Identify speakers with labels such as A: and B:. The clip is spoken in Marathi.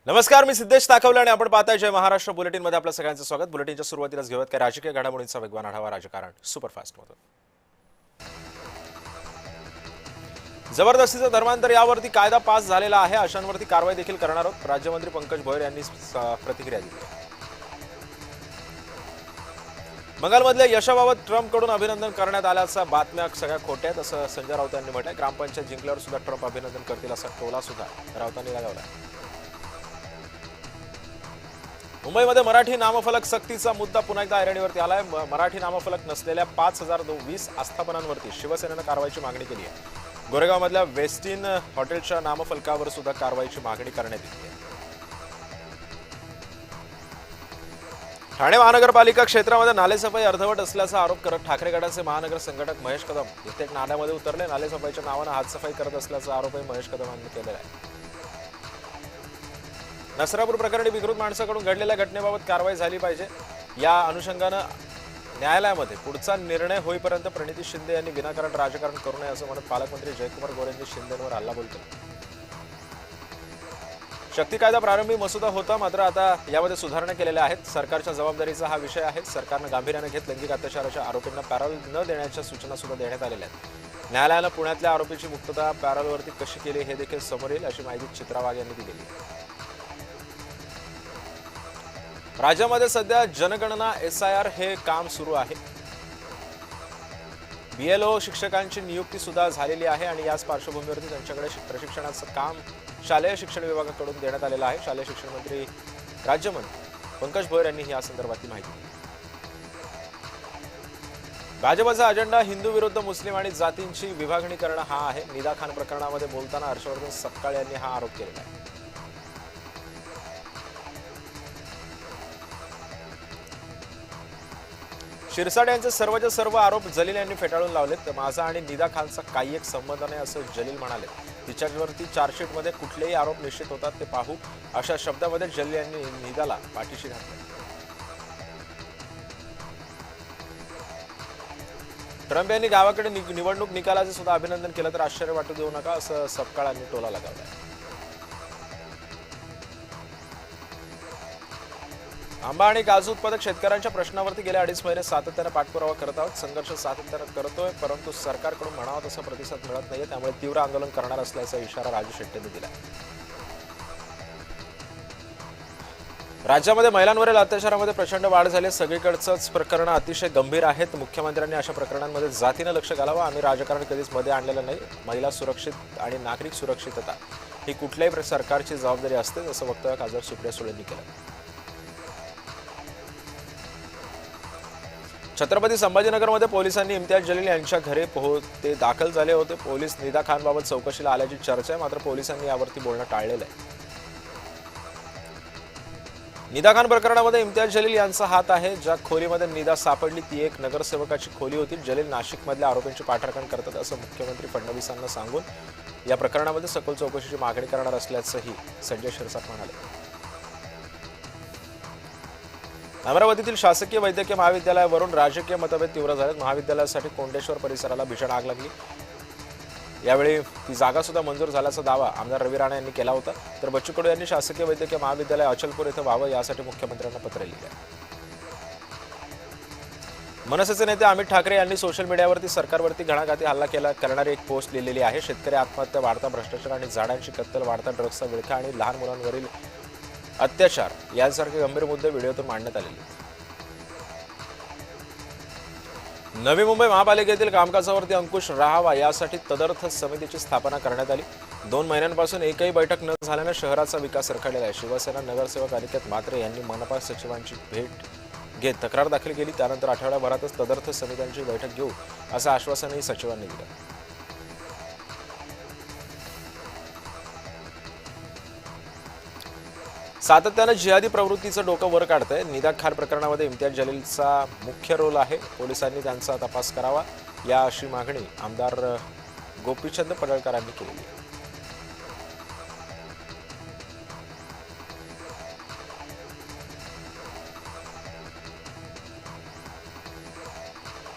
A: नमस्कार, मी सिद्धेश ताकवले आणि आपण पाहताय जय महाराष्ट्र बुलेटिन मध्ये आपलं सगळ्यांचं स्वागत। बुलेटिनच्या सुरुवातीलाच घेऊयात काही राजकीय घडामोडींचा वेगवान आढावा। राजकारण सुपरफास्ट मध्ये जबरदस्तीचं धर्मांतर यावरती कायदा पास झालेला आहे, अशांवरती कारवाई देखील करणार आहोत। राज्यमंत्री पंकज भोयर यांनी प्रतिक्रिया दिली आहे। बंगालमधल्या यशाबाबत ट्रम्पकडून अभिनंदन करण्यात आल्याच्या बातम्या सगळ्या खोट्या आहेत असं संजय राऊत यांनी म्हटलंय। ग्रामपंचायत जिंकल्यावर सुद्धा ट्रम्प अभिनंदन करतील असा टोला सुद्धा राऊतांनी लगावला। मुंबईमध्ये मराठी नामफलक सक्तीचा मुद्दा पुन्हा एकदा ऐरणीवरती आलाय। मराठी नामफलक नसलेल्या 5020 आस्थापनांवरती शिवसेनेनं कारवाईची मागणी केली आहे। गोरेगावमधल्या वेस्टिन हॉटेलच्या नामफलकावर सुद्धा कारवाईची मागणी करण्यात येते। ठाणे महानगरपालिका क्षेत्रामध्ये नालेसफाई अर्धवट असल्याचा आरोप करत ठाकरे गटाचे महानगर संघटक महेश कदम येथे नाल्यामध्ये उतरले। नालेसफाईच्या नावानं हातसफाई करत असल्याचा आरोपही महेश कदम यांनी केलेला आहे। नसरापूर प्रकरणी विकृत माणसाकडून घडलेल्या घटनेबाबत कारवाई झाली पाहिजे, या अनुषंगानं न्यायालयामध्ये पुढचा निर्णय होईपर्यंत प्रणिती शिंदे यांनी विनाकारण राजकारण करू नये असं म्हणत पालकमंत्री जयकुमार गोरे यांनी शिंदेंवर हल्लाबोल केला। शक्ती कायदा प्रारंभी मसुदा होता, मात्र आता यामध्ये सुधारणा केलेल्या आहेत। सरकारच्या जबाबदारीचा हा विषय आहे। सरकारनं गांभीर्याने घेत लैंगिक अत्याचाराच्या आरोपींना पॅरोल न देण्याच्या सूचना सुद्धा देण्यात आलेल्या आहेत। न्यायालयानं पुण्यातल्या आरोपीची मुक्तता पॅरोलवरती कशी केली हे देखील समोर येईल अशी माहिती चित्रा वाघ यांनी दिलेली आहे। राज्यामध्ये सध्या जनगणना SIR हे काम सुरू आहे। BLO शिक्षकांची नियुक्ती सुद्धा झालेली आहे आणि याच पार्श्वभूमीवरती त्यांच्याकडे प्रशिक्षणाचं काम शालेय शिक्षण विभागाकडून देण्यात आलेलं आहे। शालेय शिक्षण मंत्री राज्यमंत्री पंकज भोयर यांनी या संदर्भातली माहिती दिली। भाजपचा अजेंडा हिंदू विरुद्ध मुस्लिम आणि जातींची विभागणी करणं हा आहे। निदा खान प्रकरणामध्ये बोलताना हर्षवर्धन सपकाळ यांनी हा आरोप केलेला आहे। शिरसाट यांचे सर्वच्या सर्व आरोप जलील यांनी फेटाळून लावलेत। माझा आणि निदा खानचा काही एक संबंध नाही असं जलील म्हणाले। तिच्यावरती चार्जशीटमध्ये कुठलेही आरोप निश्चित होतात ते पाहू अशा शब्दामध्ये जलील यांनी निदाला पाठीशी घातले। ट्रम्प यांनी गावाकडे निवडणूक निकालाचे सुद्धा अभिनंदन केलं तर आश्चर्य वाटू देऊ नका असं सपकाळ यांनी टोला लगावलाय। आंबा आणि काजू उत्पादक शेतकऱ्यांच्या प्रश्नावरती गेल्या 2.5 महिने सातत्याने पाठपुरावा करत आहोत। संघर्ष सातत्याने करतोय, परंतु सरकारकडून म्हणावा तसा प्रतिसाद मिळत नाहीये, त्यामुळे तीव्र आंदोलन करणार असल्याचा इशारा राजू शेट्टींनी दिला। राज्यामध्ये महिलांवरील अत्याचारामध्ये प्रचंड वाढ झाली। सगळीकडचंच प्रकरण अतिशय गंभीर आहेत। मुख्यमंत्र्यांनी अशा प्रकरणांमध्ये जातीनं लक्ष घालावं। आम्ही राजकारण कधीच मध्ये आणलेलं नाही। महिला सुरक्षित आणि नागरिक सुरक्षितता ही कुठल्याही सरकारची जबाबदारी असते असं वक्तव्य खासदार सुप्रिया सुळेंनी केलं। छत्रपती संभाजीनगरमध्ये पोलिसांनी इम्तियाज जलील यांच्या घरी ते दाखल झाले होते। पोलीस निदा खानबाबत चौकशीला आल्याची चर्चा आहे, मात्र पोलिसांनी यावरती बोलणं टाळलेलं आहे। निदा खान प्रकरणामध्ये इम्तियाज जलील यांचा हात आहे। ज्या खोलीमध्ये निदा सापडली ती एक नगरसेवकाची खोली होती। जलील नाशिकमधल्या आरोपींची पाठराखण करतात असं मुख्यमंत्री फडणवीसांना सांगून या प्रकरणामध्ये सखोल चौकशीची मागणी करणार असल्याचंही संजय शिरसाट म्हणाले। अमरावतीतील शासकीय वैद्यकीय महाविद्यालयावरून राजकीय मतभेद तीव्र झालेत। महाविद्यालयासाठी कोंडेश्वर परिसराला भीषण आग लागली। यावेळी ती जागा सुद्धा मंजूर झाल्याचा दावा आमदार रवी राणा यांनी केला होता, तर बच्चू कडू यांनी शासकीय वैद्यकीय महाविद्यालय अचलपूर येथे व्हावं यासाठी मुख्यमंत्र्यांना पत्र लिहिले आहे। मनसेचे नेते अमित ठाकरे यांनी सोशल मीडियावरती सरकारवरती घणाघाती हल्ला करणारी एक पोस्ट लिहिलेली आहे। शेतकरी आत्महत्या, वाढता भ्रष्टाचार आणि झाडांची कत्तल, वाढता ड्रग्सचा विळखा आणि लहान मुलांवरील अत्याचार यांसारखे गंभीर मुद्दे व्हिडिओतून मांडण्यात आलेले आहेत। नवी मुंबई महापालिकेतील कामकाजावरती अंकुश राहावा यासाठी तदर्थ समितीची स्थापना करण्यात आली। 2 महिन्यांपासून एकही बैठक न झाल्याने शहराचा विकास रखडलेला आहे। शिवसेना नगरसेवक अनिकेत म्हात्रे यांनी मनपा सचिवांची भेट घेत तक्रार दाखल केली। त्यानंतर आठवड्याभरातच तदर्थ समित्यांची बैठक घेऊ असं आश्वासनही सचिवांनी दिलं। सातत्यानं जिहादी प्रवृत्तीचं डोकं वर काढतंय। निदा खान प्रकरणामध्ये इम्तियाज जलीलचा मुख्य रोल आहे। पोलिसांनी त्यांचा तपास करावा या अशी मागणी आमदार गोपीचंद पडळकरांनी केली आहे।